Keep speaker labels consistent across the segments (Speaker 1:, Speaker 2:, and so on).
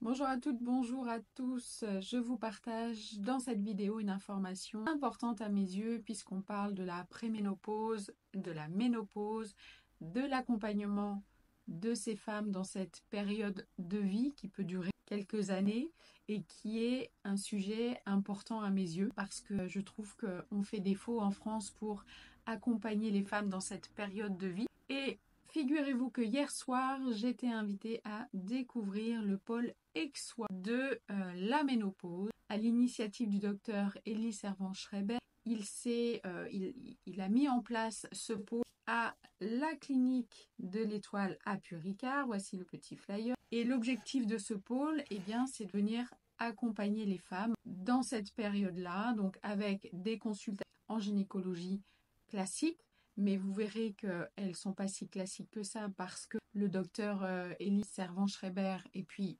Speaker 1: Bonjour à toutes, bonjour à tous. Je vous partage dans cette vidéo une information importante à mes yeux puisqu'on parle de la préménopause, de la ménopause, de l'accompagnement de ces femmes dans cette période de vie qui peut durer quelques années et qui est un sujet important à mes yeux parce que je trouve qu'on fait défaut en France pour accompagner les femmes dans cette période de vie. Et figurez-vous que hier soir, j'étais invitée à découvrir le pôle EXOI de la ménopause à l'initiative du docteur Elie Servan-Schreiber. Il a mis en place ce pôle à la clinique de l'Étoile à Puricard. Voici le petit flyer. Et l'objectif de ce pôle, c'est de venir accompagner les femmes dans cette période-là, donc avec des consultations en gynécologie classique. Mais vous verrez qu'elles ne sont pas si classiques que ça parce que le docteur Elie Servan-Schreiber et puis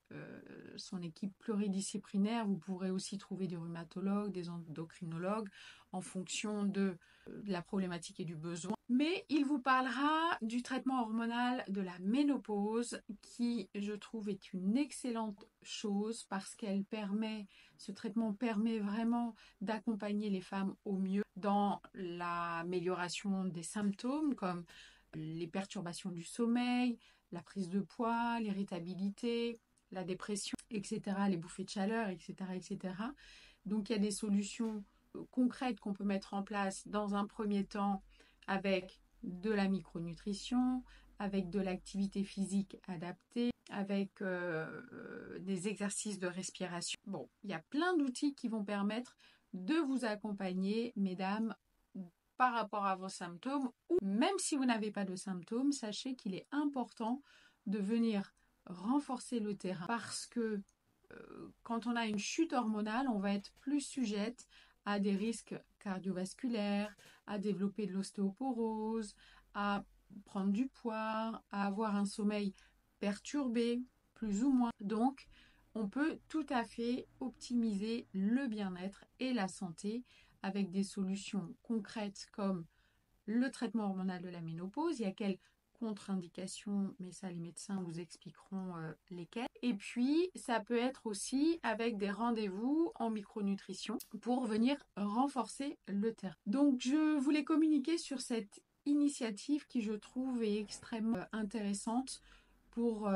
Speaker 1: son équipe pluridisciplinaire, vous pourrez aussi trouver des rhumatologues, des endocrinologues en fonction de la problématique et du besoin. Mais il vous parlera du traitement hormonal de la ménopause qui, je trouve, est une excellente chose parce ce traitement permet vraiment d'accompagner les femmes au mieux dans l'amélioration des symptômes comme les perturbations du sommeil, la prise de poids, l'irritabilité, la dépression, etc., les bouffées de chaleur, etc., etc. Donc il y a des solutions concrètes qu'on peut mettre en place dans un premier temps avec de la micronutrition, avec de l'activité physique adaptée, avec des exercices de respiration. Bon, il y a plein d'outils qui vont permettre de vous accompagner, mesdames, par rapport à vos symptômes, ou même si vous n'avez pas de symptômes, sachez qu'il est important de venir renforcer le terrain parce que quand on a une chute hormonale, on va être plus sujette à des risques cardiovasculaires, à développer de l'ostéoporose, à prendre du poids, à avoir un sommeil perturbé, plus ou moins. Donc, on peut tout à fait optimiser le bien-être et la santé avec des solutions concrètes comme le traitement hormonal de la ménopause. Il y a quelques contre-indications, mais ça les médecins vous expliqueront lesquelles. Et puis ça peut être aussi avec des rendez-vous en micronutrition pour venir renforcer le terrain. Donc je voulais communiquer sur cette initiative qui je trouve est extrêmement intéressante pour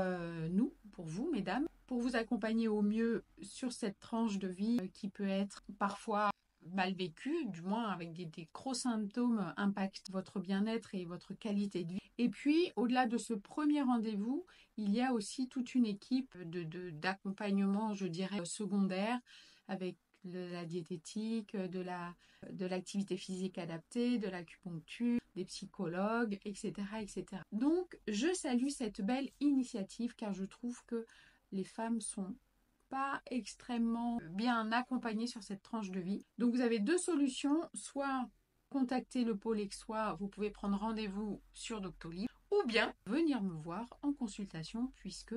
Speaker 1: nous, pour vous mesdames, pour vous accompagner au mieux sur cette tranche de vie qui peut être parfois mal vécu, du moins avec des gros symptômes impactent votre bien-être et votre qualité de vie. Et puis, au-delà de ce premier rendez-vous, il y a aussi toute une équipe d'accompagnement, je dirais, secondaire, avec la diététique, de l'activité physique adaptée, de l'acupuncture, des psychologues, etc., etc. Donc, je salue cette belle initiative car je trouve que les femmes sont pas extrêmement bien accompagné sur cette tranche de vie. Donc vous avez deux solutions, soit contacter le pôle EXOI, vous pouvez prendre rendez-vous sur Doctolib, ou bien venir me voir en consultation puisque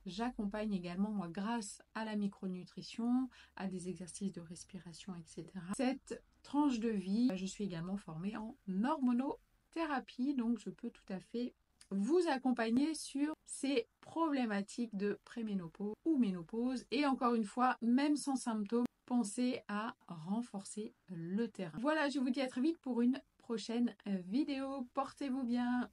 Speaker 1: j'accompagne également, moi, grâce à la micronutrition, à des exercices de respiration, etc. Cette tranche de vie, je suis également formée en hormonothérapie, donc je peux tout à fait vous accompagner sur ces problématiques de préménopause ou ménopause. Et encore une fois, même sans symptômes, pensez à renforcer le terrain. Voilà, je vous dis à très vite pour une prochaine vidéo. Portez-vous bien.